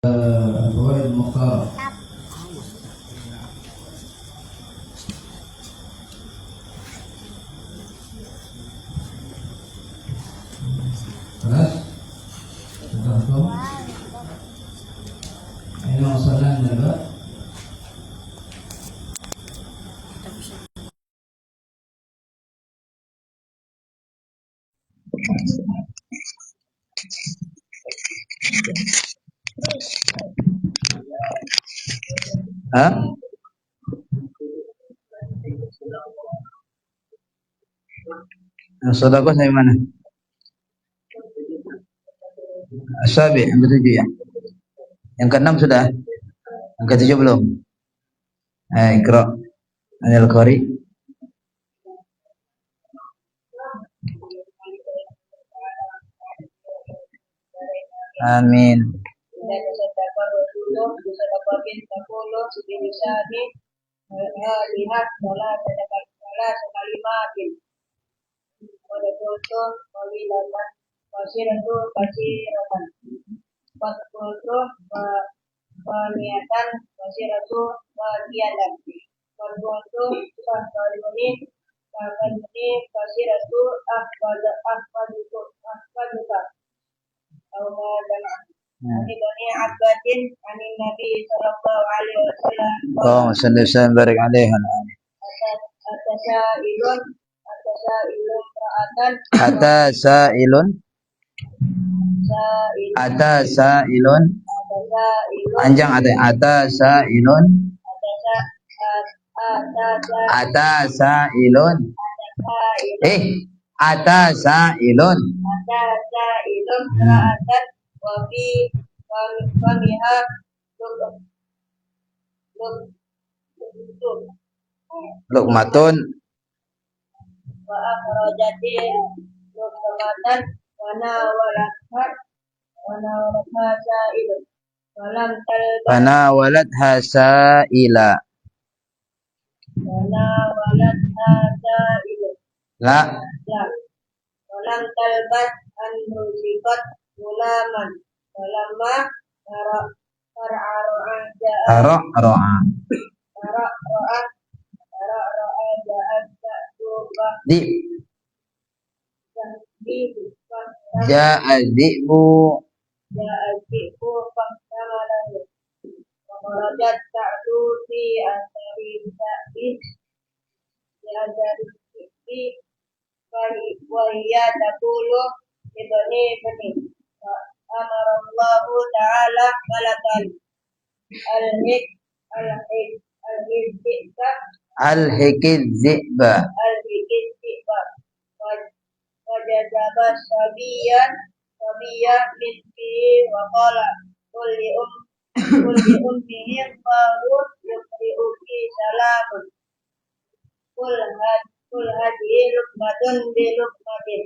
الفوائد المختارة. خلاص؟ انتهتم؟ أين وصلنا من الباب؟ Sedekah dari mana? Asabi yang ketujuh ya. Yang keenam sudah. Yang ketujuh belum. Iqra. Anil Qari. Amin. Lihat bola sekalimatin. Pada foto pemilihan pasir itu pasiratan. Pada foto peniatan pasir itu bagian. Pada foto kali ini pasir itu apa juga. Ini Bani Abbasin Ani Nabi Sallallahu Alaihi Wasallam. Oh, sallallahu barik alaihi. Ata sa'ilun panjang ata sa'ilun ata sa'ilun wa fi famiha luqmatun wa akhrajati luqmatan wa nawalatha sa'ilun nawalatha sa'ila la walam talbat an ruziqat gulaman walamma Ja'adzibu fahtamalahu Warajat ta'du fi asari ta'di Ya'adari Wahiyya takulu Ibni Amarallahu ta'ala malakan Al-Hikizzi'ba Wajazaba sabiyan minti wa qala kulli ummihim fa'ud yukri'uki salamun kul hadihi lukmatun bi lukmatin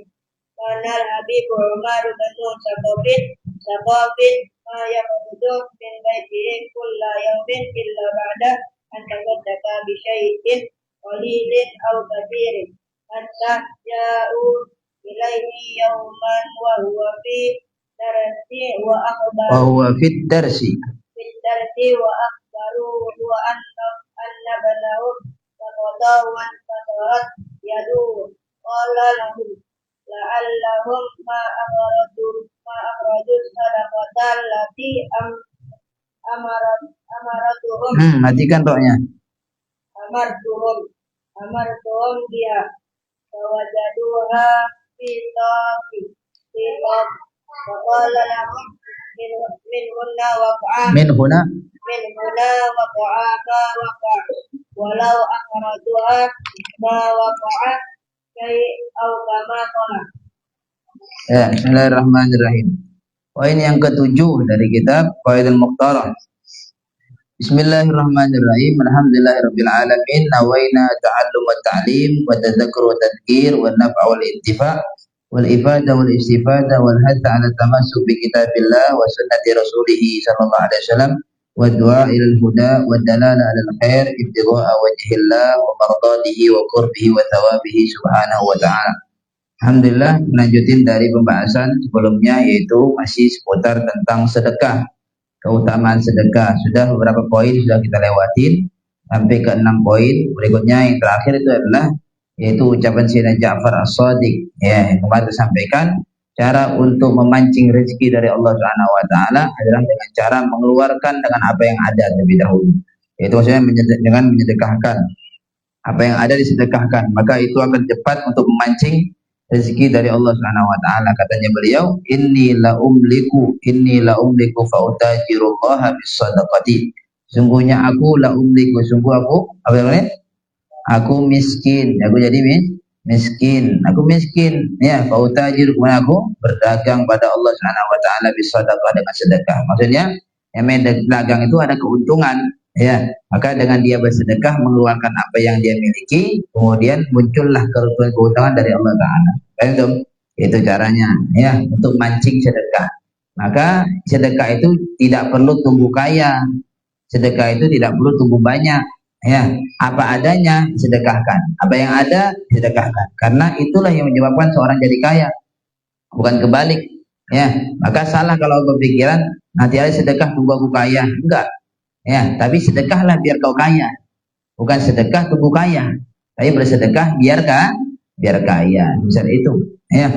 kanal habibu Umar bin Sakobin ma yakudu min baitihi kulla yawmin illa ba'da an tawaddaka bi syai'in qalilin aw kathirin hatta ja'u ilaihi yawman wa huwa fi darsi wa akhbaru wa anna balahu faqadawan fatarat yadu qala lahum la'allahum ma akhraju sadaqatan lati amaratuhum matikan rohnya amartuhum dia wajaduha fi taqi faqala lahum min huna waqa'a walau akhrajuha ma waqa'a kai au kama qala. Ya, bismillahirrahmanirrahim. Poin yang ketujuh dari kitab Qawaidul Mukhtarah. Bismillahirrahmanirrahim. Alhamdulillahirabbil alamin. Nawaina ta'allum wa ta'lim wa tadhakkur wa tadhkir wa naf'a wal intifa' wal ifada wal istifada wal hatta 'ala tamassuk bi kitabillah wa sunnati rasulih sallallahu alaihi wasallam wa du'a ila al-huda wa dalala 'ala al-khair ibtigha'a wajhillah wa mardatihi wa qurbihi wa thawabihi subhanahu wa ta'ala. Alhamdulillah, lanjutin dari pembahasan sebelumnya, yaitu masih seputar tentang sedekah. keutamaan sedekah. Sudah beberapa poin sudah kita lewatin sampai ke 6 poin. Berikutnya yang terakhir itu adalah yaitu ucapan Sayyidina Ja'far As-Shadiq ya, yang kemarin disampaikan cara untuk memancing rezeki dari Allah Subhanahu wa taala adalah dengan cara mengeluarkan dengan apa yang ada terlebih dahulu. Yaitu maksudnya dengan menyedekahkan apa yang ada disedekahkan, maka itu akan cepat untuk memancing rezeki dari Allah Subhanahu wa taala. Katanya beliau, inni la umliku fa utajirullaha bis sadaqati. Sungguhnya aku la umliku, sungguh aku apa namanya? Aku miskin, aku jadi miskin, aku miskin ya, fa utajiru, aku berdagang pada Allah Subhanahu wa taala bis sadaqah, dengan sedekah. Maksudnya yang dagang itu ada keuntungan ya, maka dengan dia bersedekah mengeluarkan apa yang dia miliki, kemudian muncullah keuntungan dari Allah Taala. Itu caranya ya, untuk mancing sedekah. Maka sedekah itu tidak perlu tunggu kaya, sedekah itu tidak perlu tunggu banyak ya, apa adanya sedekahkan, apa yang ada sedekahkan, karena itulah yang menyebabkan seorang jadi kaya, bukan kebalik ya. Maka salah kalau berpikiran nanti ada sedekah tunggu aku kaya, enggak ya, tapi sedekahlah biar kau kaya, bukan sedekah tunggu kaya, tapi bersedekah biar kaya, misal itu ya.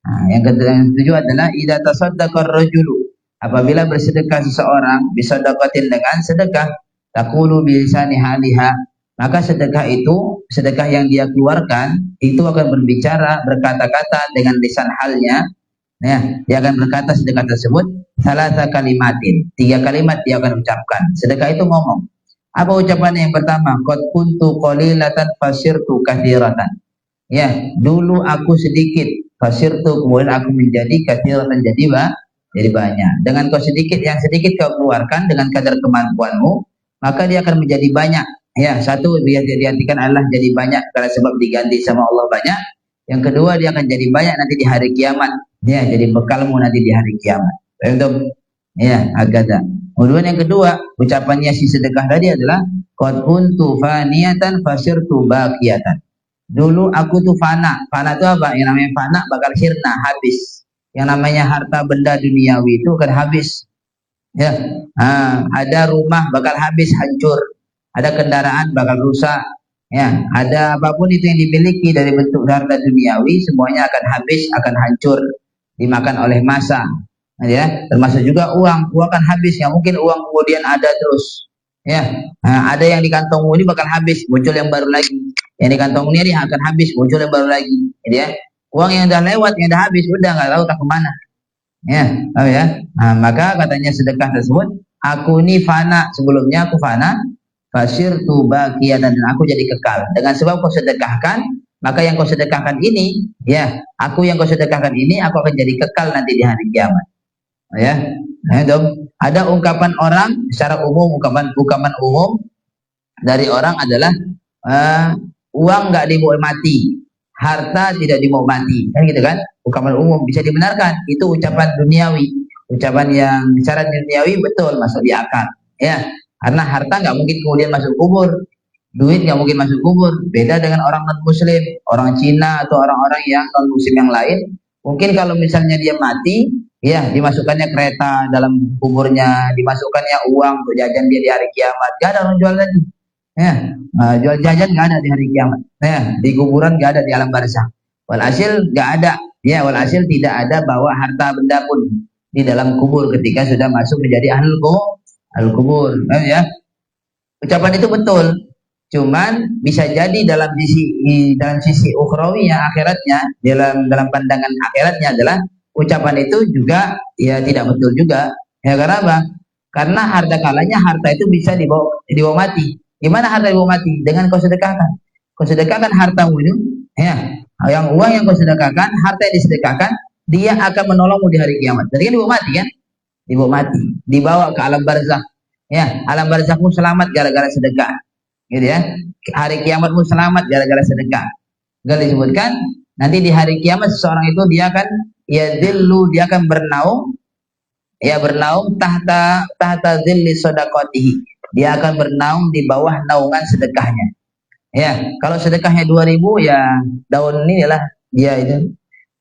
Nah, yang ketujuh adalah idza tasaddaqar rajulu, apabila bersedekah seseorang bisadaqatin, dengan sedekah, taqulu bilisani haliha, maka sedekah itu, sedekah yang dia keluarkan itu akan berbicara, berkata-kata dengan lisan halnya ya, dia akan berkata sedekah tersebut salasa kalimatin, 3 kalimat dia akan ucapkan. Sedekah itu ngomong. Apa ucapannya? Yang pertama, qad kuntu qalilatan fasirtu katsiratan. Ya, dulu aku sedikit, fasirtu, kemudian aku menjadi katsiratan, jadi banyak. Dengan kau sedikit, yang sedikit kau keluarkan dengan kadar kemampuanmu, maka dia akan menjadi banyak. Ya, satu dia diartikan adalah jadi banyak karena sebab diganti sama Allah banyak. Yang kedua, dia akan jadi banyak nanti di hari kiamat. Ya, jadi bekalmu nanti di hari kiamat. Untuk ya, agada. Kemudian yang kedua, ucapannya si sedekah tadi adalah qad kuntu faniyatan fasirtu baqiyatan. Dulu aku tuh fana. Fana itu apa? Yang namanya fana bakal sirna, habis. Yang namanya harta benda duniawi itu akan habis. Ya, ada rumah bakal habis, hancur. Ada kendaraan bakal rusak. Ya, ada apapun itu yang dimiliki dari bentuk harta duniawi, semuanya akan habis, akan hancur, dimakan oleh masa. Ya, termasuk juga uang akan habis. Yang mungkin uang kemudian ada terus. Ya, ada yang di kantongmu ini bakal habis, muncul yang baru lagi. Yang di kantongmu ini akan habis, muncul yang baru lagi. Ya, uang yang udah lewat, yang udah habis, udah nggak tahu tak kemana. Ya, tahu ya. Maka katanya sedekah tersebut, aku ini fana, sebelumnya aku fana, fasirtu baqiyatan, dan aku jadi kekal. Dengan sebab kau sedekahkan, maka yang kau sedekahkan ini, ya, aku yang kau sedekahkan ini, aku akan jadi kekal nanti di hari kiamat. Ya, nah, itu ada ungkapan orang secara umum, ungkapan umum dari orang adalah uang nggak dibawa mati, harta tidak dibawa mati, kan gitu kan? Ungkapan umum bisa dibenarkan, itu ucapan duniawi, ucapan yang secara duniawi betul, masuk di akal, ya, karena harta nggak mungkin kemudian masuk kubur, duit nggak mungkin masuk kubur. Beda dengan orang non muslim, orang Cina atau orang-orang yang non muslim yang lain, mungkin kalau misalnya dia mati, ya, dimasukkannya kereta dalam kuburnya, dimasukkannya uang untuk jajan dia di hari kiamat. Gak ada orang jual lagi. Ya, jual jajan gak ada di hari kiamat. Ya, di kuburan gak ada, di alam barzakh. Walhasil gak ada. Ya, walhasil tidak ada bawa harta benda pun di dalam kubur ketika sudah masuk menjadi ahlul kubur. Ya, ucapan itu betul. Cuman bisa jadi dalam sisi ukhrawi ya, akhiratnya, dalam pandangan akhiratnya adalah ucapan itu juga ya tidak betul juga. Ya, karena apa? Karena harta kalanya harta itu bisa dibawa mati. Gimana harta dibawa mati? Dengan kau sedekahkan. Kau sedekahkan hartamu itu, ya, yang uang yang kau sedekahkan, harta yang disedekahkan, dia akan menolongmu di hari kiamat. Jadi kan dibawa mati kan? Dibawa mati, dibawa ke alam barzakh. Ya, alam barzakhmu selamat gara-gara sedekah. Gitu ya. Hari kiamatmu selamat gara-gara sedekah. Gak disebutkan nanti di hari kiamat seseorang itu dia akan dia akan bernaung, ya, bernaung tahta zilli sadaqatihi. Dia akan bernaung di bawah naungan sedekahnya. Ya, kalau sedekahnya 2.000 ya daun inilah dia itu.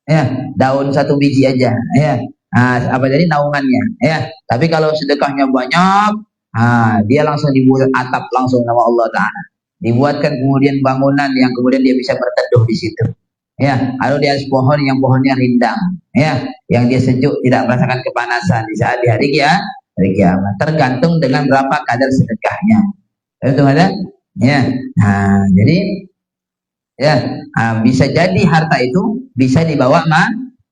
Ya, daun 1 biji aja, ya. apa jadi naungannya, ya. Tapi kalau sedekahnya banyak, dia langsung dibuat atap langsung sama Allah Taala. Dibuatkan kemudian bangunan yang kemudian dia bisa berteduh di situ. Ya, lalu di atas pohon yang pohonnya rindang, ya, yang dia sejuk tidak merasakan kepanasan di saat di hari kiamat. Tergantung dengan berapa kadar sedekahnya. Itu ada, ya. Jadi, ya, bisa jadi harta itu bisa dibawa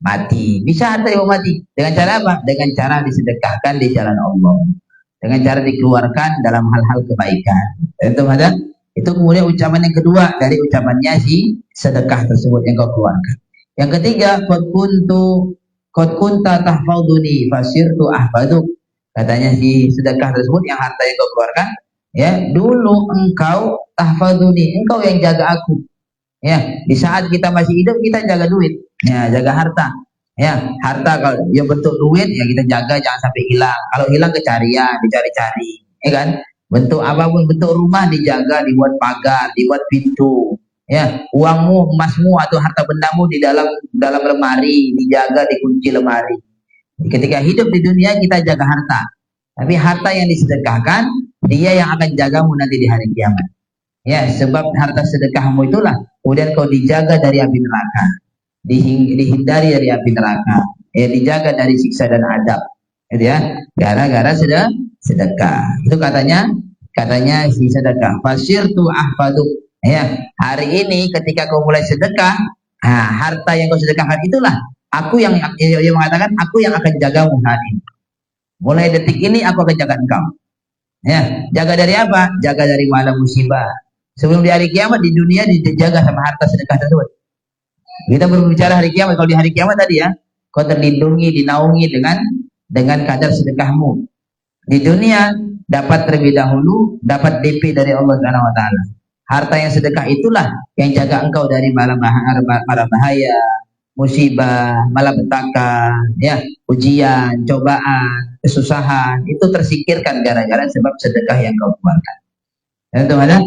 mati, bisa harta dibawa mati. Dengan cara apa? Dengan cara disedekahkan di jalan Allah, dengan cara dikeluarkan dalam hal-hal kebaikan. Itu ada. Itu kemudian ucapan yang kedua dari ucapannya si sedekah tersebut yang kau keluarkan. Yang ketiga, qad kunta tahfaduni fasirtu ahfaduk. Katanya si sedekah tersebut yang harta yang kau keluarkan, ya, dulu engkau tahfaduni, engkau yang jaga aku. Ya, di saat kita masih hidup kita jaga duit, ya, jaga harta. Ya, harta kalau yang bentuk duit ya kita jaga jangan sampai hilang. Kalau hilang kecarian, dicari-cari, ya kan? Bentuk apapun, bentuk rumah dijaga, dibuat pagar, dibuat pintu. Ya, uangmu, emasmu atau harta bendamu di dalam lemari, dijaga, dikunci lemari. Ketika hidup di dunia kita jaga harta. Tapi harta yang disedekahkan, dia yang akan jagamu nanti di hari kiamat. Ya, sebab harta sedekahmu itulah kemudian kau dijaga dari api neraka. Dihindari dari api neraka. Ya, dijaga dari siksa dan adab. Gitu ya, gara-gara sedekah. Itu katanya si sedekah. Fasirtu ahfaduk. Ya, hari ini ketika kau mulai sedekah, harta yang kau sedekahkan itulah aku yang mengatakan aku yang akan jagamu saat ini. Mulai detik ini aku akan jaga engkau. Ya, jaga dari apa? Jaga dari malam musibah. Sebelum di hari kiamat di dunia dijaga sama harta sedekah tersebut. Kita berbicara hari kiamat. Kalau di hari kiamat tadi ya, kau terlindungi, dinaungi dengan kadar sedekahmu. Di dunia dapat terlebih dahulu, dapat DP dari Allah Subhanahu wa taala. Harta yang sedekah itulah yang jaga engkau dari mara bahaya, musibah, malapetaka, ya, ujian, cobaan, kesusahan, itu tersingkirkan gara-gara sebab sedekah yang kau keluarkan. Itu ada?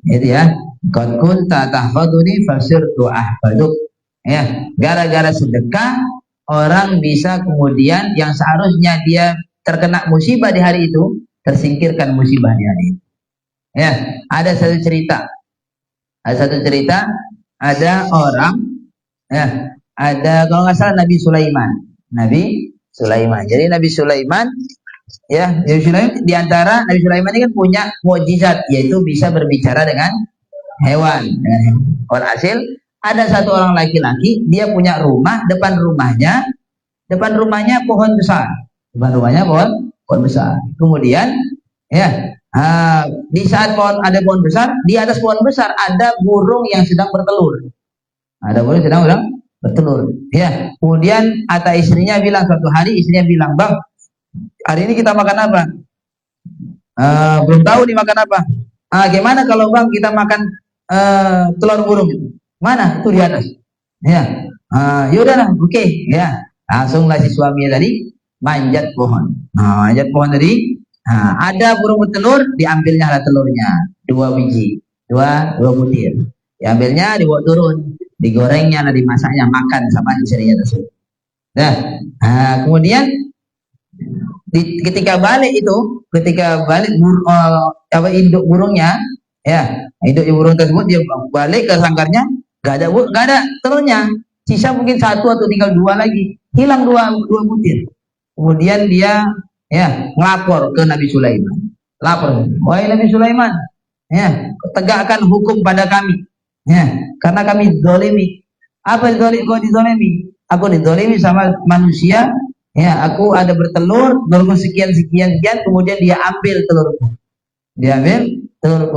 Itu ya. Qad kunta tahfaduni fasirtu ahfaduk. Ya, gara-gara sedekah orang bisa kemudian yang seharusnya dia terkena musibah di hari itu tersingkirkan musibah di hari itu. Ya, ada satu cerita. Ada orang, ya, ada kalau nggak salah Nabi Sulaiman. Jadi Nabi Sulaiman, ya, di antara Nabi Sulaiman ini kan punya mukjizat, yaitu bisa berbicara dengan hewan. Hasil ada satu orang laki-laki, dia punya rumah, depan rumahnya pohon besar. Depan rumahnya pohon besar. Kemudian, ya, di saat ada pohon besar, di atas pohon besar ada burung yang sedang bertelur. Ya, kemudian istrinya bilang suatu hari, "Bang, hari ini kita makan apa?" Belum tahu nih makan apa. Gimana kalau Bang kita makan telur burung? Mana? Itu di atas. Ya. Yaudahlah, oke. Ya. Langsunglah si suami tadi manjat pohon. Manjat pohon tadi. Ada burung bertelur, diambilnya telurnya. 2 biji. 2 butir. Diambilnya, dibawa turun. Digorengnya, dimasaknya, makan sama istrinya tersebut. Nah, kemudian ketika balik induk burungnya, ya, induk burung tersebut dia balik ke sangkarnya, gak ada telurnya, sisa mungkin 1 atau tinggal 2 lagi, hilang 2 butir. Kemudian dia, ya, ngelapor ke Nabi Sulaiman. Lapor, "Wahai Nabi Sulaiman, ya, tegakkan hukum pada kami, ya, karena kami dzalimi." Apa kau dizalimi? Aku dizalimi sama manusia, ya, aku ada bertelur, telurku sekian, kemudian dia ambil telurku.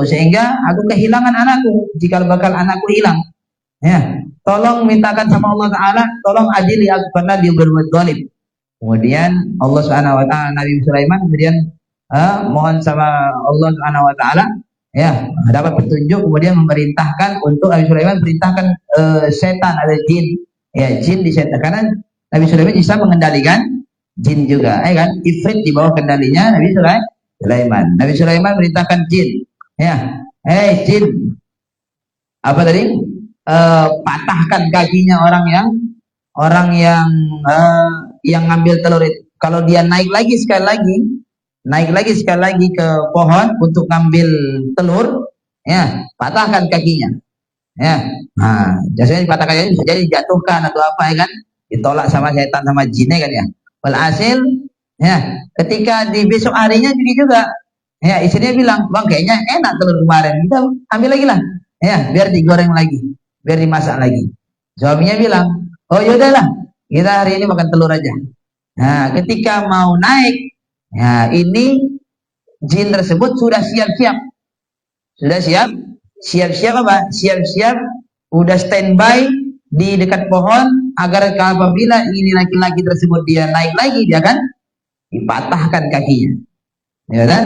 Sehingga aku kehilangan anakku, jika bakal anakku hilang. Ya, tolong mintakan sama Allah Ta'ala, tolong adili aku karena dia berbuat zalim. Kemudian Allah Subhanahu wa taala, Nabi Sulaiman kemudian mohon sama Allah Subhanahu wa taala, ya, dapat petunjuk, kemudian memerintahkan untuk Nabi Sulaiman perintahkan setan atau jin. Ya, jin disetan karena Nabi Sulaiman bisa mengendalikan jin juga, kan? Ifrit di bawah kendalinya Nabi Sulaiman. Nabi Sulaiman perintahkan jin. Ya, jin. Apa tadi? Patahkan kakinya orang yang yang ngambil telur itu. Kalau dia naik lagi sekali lagi ke pohon untuk ngambil telur, ya, patahkan kakinya. Ya, nah, biasanya dipatahkan kakinya bisa jadi dijatuhkan atau apa ya kan? Ditolak sama setan sama jinnya kan ya. Walhasil, ya, ketika di besok harinya juga, ya, istrinya bilang, bang kayaknya enak telur kemarin, kita ambil lagi lah, ya, biar digoreng lagi, biar dimasak lagi. Suaminya bilang, oh yaudahlah, kita hari ini makan telur aja. Nah, ketika mau naik, ya, ini jin tersebut sudah siap-siap. Sudah siap-siap apa? Siap-siap, udah standby di dekat pohon agar apabila ini laki-laki tersebut dia naik lagi, dia akan dipatahkan kakinya. Ya kan?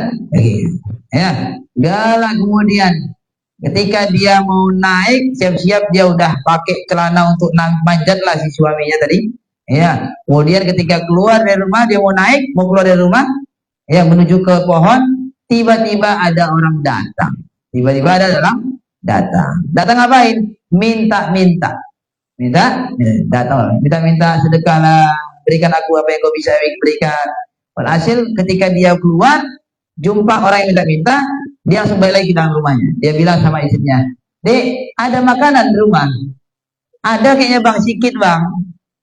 Ya, galak kemudian ketika dia mau naik, siap-siap dia udah pakai celana untuk manjat lah si suaminya tadi. Ya, kemudian ketika keluar dari rumah, dia mau naik, mau keluar dari rumah, ya, menuju ke pohon, tiba-tiba ada orang datang. Tiba-tiba ada orang datang. Datang ngapain? Minta-minta. Minta-minta sedekahlah, berikan aku apa yang kau bisa berikan. Walhasil ketika dia keluar, jumpa orang yang minta-minta, dia langsung balik lagi ke dalam rumahnya. Dia bilang sama istrinya, Dek, ada makanan di rumah. Ada kayaknya bang, sedikit bang.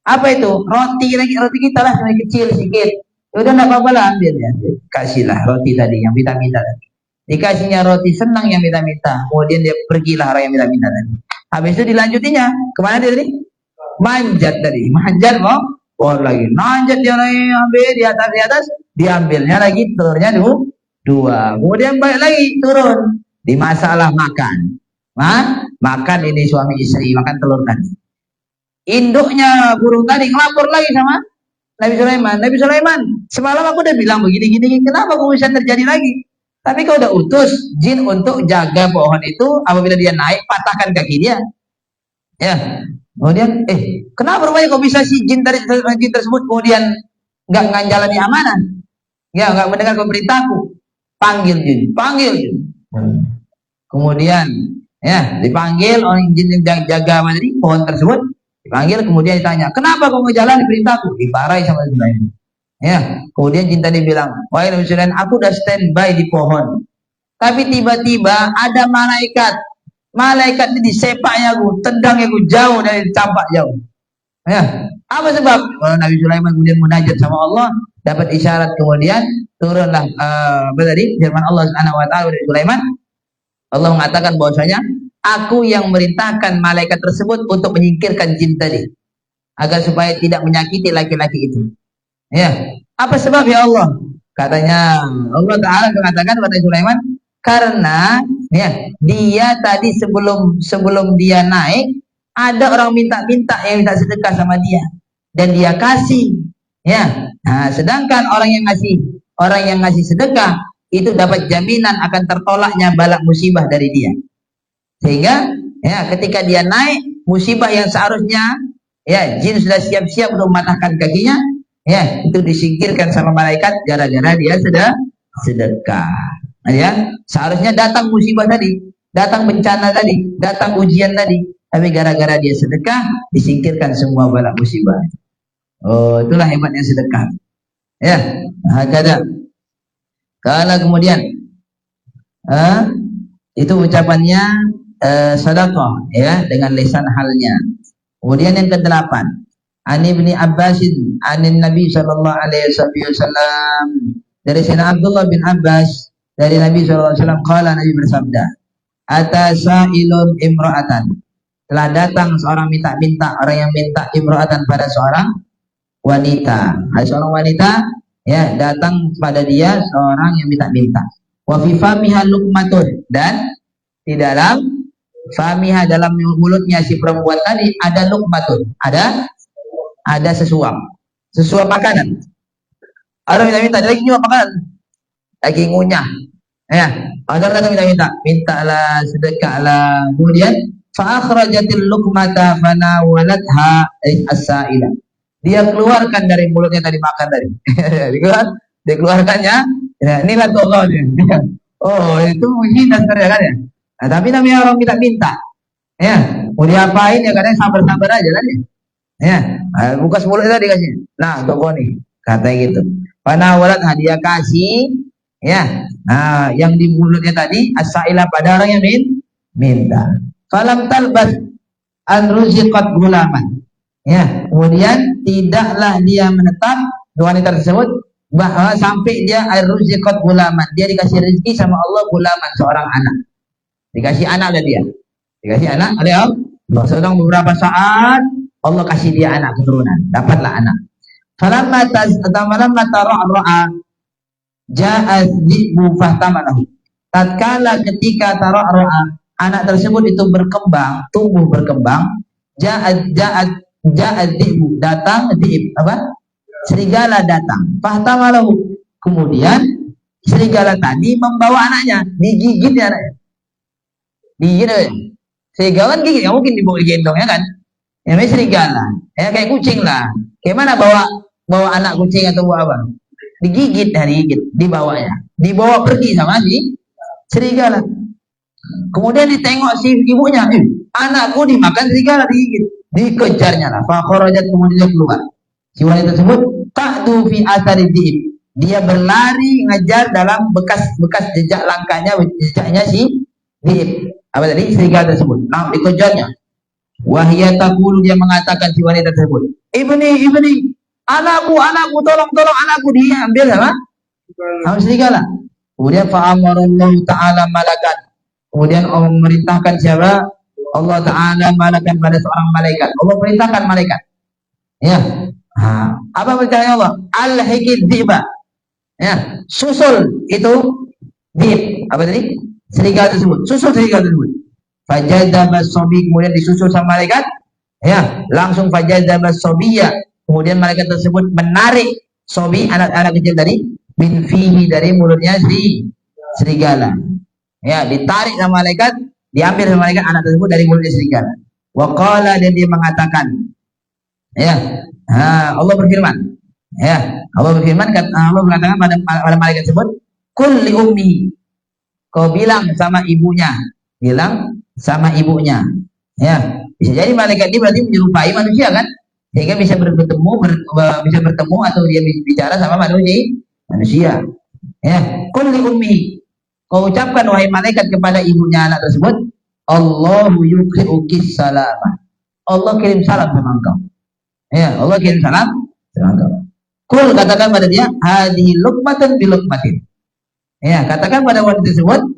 Apa itu? Roti kita lah, yang kecil sedikit. Udah enggak apa-apa lah, ambil ya. Kasihlah roti tadi yang minta-minta tadi. Dikasihnya roti, senang yang minta-minta. Kemudian dia pergilah orang yang minta-minta tadi. Habis itu dilanjutinya, kemana dia tadi? Manjat tadi, manjat mau pohon lagi. Manjat dia lagi, ambil di atas, diambilnya lagi telurnya dua. Kemudian balik lagi turun, dimasaklah makan. Makan ini suami istri, makan telur tadi. Induknya burung tadi ngelapor lagi sama Nabi Sulaiman. Nabi Sulaiman, semalam aku udah bilang begini-gini, kenapa kok bisa terjadi lagi? Tapi kau udah utus jin untuk jaga pohon itu, apabila dia naik, patahkan kaki dia. Ya. Kemudian, kenapa rupanya kok bisa si jin tersebut kemudian nggak nganjalani amanah? Ya, nggak mendengar perintahku. Panggil jin. Kemudian, ya, dipanggil orang jin yang jaga pohon tersebut. Dipanggil, kemudian ditanya, kenapa kau ngejalan perintahku? Dimarahi sama Sulaiman. Ya, kemudian jin tadi bilang, wahai Nabi Sulaiman, aku udah standby di pohon. Tapi tiba-tiba ada malaikat. Malaikat ini disepaknya aku, tendangnya aku jauh dari campak jauh. Ya, apa sebab? Kalau Nabi Sulaiman kemudian munajat sama Allah, dapat isyarat, kemudian turunlah firman Allah Subhanahu wa taala dari Sulaiman. Allah mengatakan bahwasanya aku yang merintahkan malaikat tersebut untuk menyingkirkan jin tadi, agar supaya tidak menyakiti laki-laki itu. Ya, apa sebab ya Allah? Katanya Allah Taala mengatakan kepada Sulaiman, karena ya dia tadi sebelum dia naik, ada orang minta-minta yang minta sedekah sama dia, dan dia kasih. Ya, nah, sedangkan orang yang ngasih sedekah itu dapat jaminan akan tertolaknya bala musibah dari dia. Sehingga ya ketika dia naik, musibah yang seharusnya ya jin sudah siap-siap untuk mematahkan kakinya, ya itu disingkirkan sama malaikat gara-gara dia sudah sedekah. Ya, seharusnya datang musibah tadi, datang bencana tadi, datang ujian tadi, tapi gara-gara dia sedekah disingkirkan semua bala musibah. Oh, itulah hebatnya sedekah. Ya, hakada. Kalau kemudian itu ucapannya sedekah ya dengan lisan halnya. Kemudian yang ke-8, Ani bin Abbasin anin Nabi sallallahu alaihi wasallam, dari Sayyidina Abdullah bin Abbas dari Nabi sallallahu alaihi wasallam, qala, Nabi bersabda, atasailun imra'atan, telah datang seorang minta-minta, orang yang minta imra'atan pada seorang wanita. Ada seorang wanita ya datang pada dia seorang yang minta-minta. Wa fi famiha luqmatun, dan di dalam famiha, dalam mulutnya si perempuan tadi ada luqmatun, ada sesuap makanan. Orang minta-minta, dia lagi nyuap makanan, lagi ngunyah. Ya, ada orang minta-minta, mintalah, sedekahlah. Kemudian fa akhrajatil luqmata fanawalatha as-sa'ila. Dia keluarkan dari mulutnya tadi makan tadi. Dikeluarkannya. Ya, inilah Allah dia. Oh, itu menghina sebenarnya kan ya. Nah, tapi namanya orang minta-minta. Ya, mau diapain ya, kadang sabar-sabar aja kan ya. Ya, buka 10 tadi dikasih. Nah, untuk kau nih, katanya gitu. Panawalat hadiah kasih, ya. Nah, yang di mulutnya tadi as-sa'ilah pada orang yang minta. Falam talbas an ruziqat gulaman. Ya, kemudian tidaklah dia menetap wanita tersebut bahwa sampai dia ar-ruziqat gulaman. Dia dikasih rezeki sama Allah gulaman, seorang anak. Dikasih anak oleh dia. Dikasih anak oleh Allah. Sedang beberapa saat Allah kasih dia anak keturunan, dapatlah anak. Falamma tara'ra'a ja'a dhi'bu fahtamanahu. Tatkala ketika tara'ra'a, anak tersebut itu berkembang, tumbuh berkembang, ja'a dhi'bu, datang dhi'ib, apa? Serigala datang. Fahtamalahu. Kemudian serigala tadi membawa anaknya, digigit ya anaknya. Digigit ya. Serigala kan gigit, nggak mungkin dibawa gendong ya kan? Ya serigala, ya kayak kucing lah. Kayak mana bawa anak kucing atau bawa apa? Digigit, dibawanya, dibawa pergi sama si serigala. Kemudian ditengok si ibunya, anakku dimakan serigala, digigit, dikejarnya lah. Fakhrajat, kemudian dia keluar. Si wanita tersebut ta'du fi athari dhi'ib. Dia berlari ngejar dalam bekas jejak langkahnya, jejaknya si dhi'ib. Apa tadi? Serigala tersebut. Nah, dikejarnya. Wahia taqulu, dia mengatakan si wanita tersebut, ibni, anakku, tolong anakku, dia ambil sama serigala. Kemudian fa'amarallahu ta'ala malakan. Kemudian Allah memerintahkan siapa? Allah Ta'ala malakan pada seorang malaikat. Allah perintahkan malaikat. Ya. Apa perintahnya Allah? Al-hikid dhi'ba. Ya, susul itu dhi'ib. Apa tadi? Serigala tersebut. Susul serigala tersebut. Fajadzaba sobi, kemudian disusul sama malaikat, ya, langsung fajadzaba sobiya, kemudian malaikat tersebut menarik sobi, anak-anak kecil tadi, bin fihi, dari mulutnya si serigala, ya, ditarik sama malaikat, diambil sama malaikat anak tersebut dari mulutnya serigala. Waqala, dan dia mengatakan, ya, Allah berfirman, ya, Allah mengatakan pada malaikat tersebut, kul li ummi, kau bilang sama ibunya, ya, bisa jadi malaikat ini berarti menyerupai manusia kan, sehingga bisa bertemu atau dia bicara sama manusia. Ya, qul li ummi, kau ucapkan wahai malaikat kepada ibunya anak tersebut, Allahu yuqri'uki salamah, Allah kirim salam sama engkau. Ya, Allah kirim salam sama engkau. Qul, katakan pada dia, hadhihi luqmatun bi luqmatin. Ya, katakan pada wanita tersebut,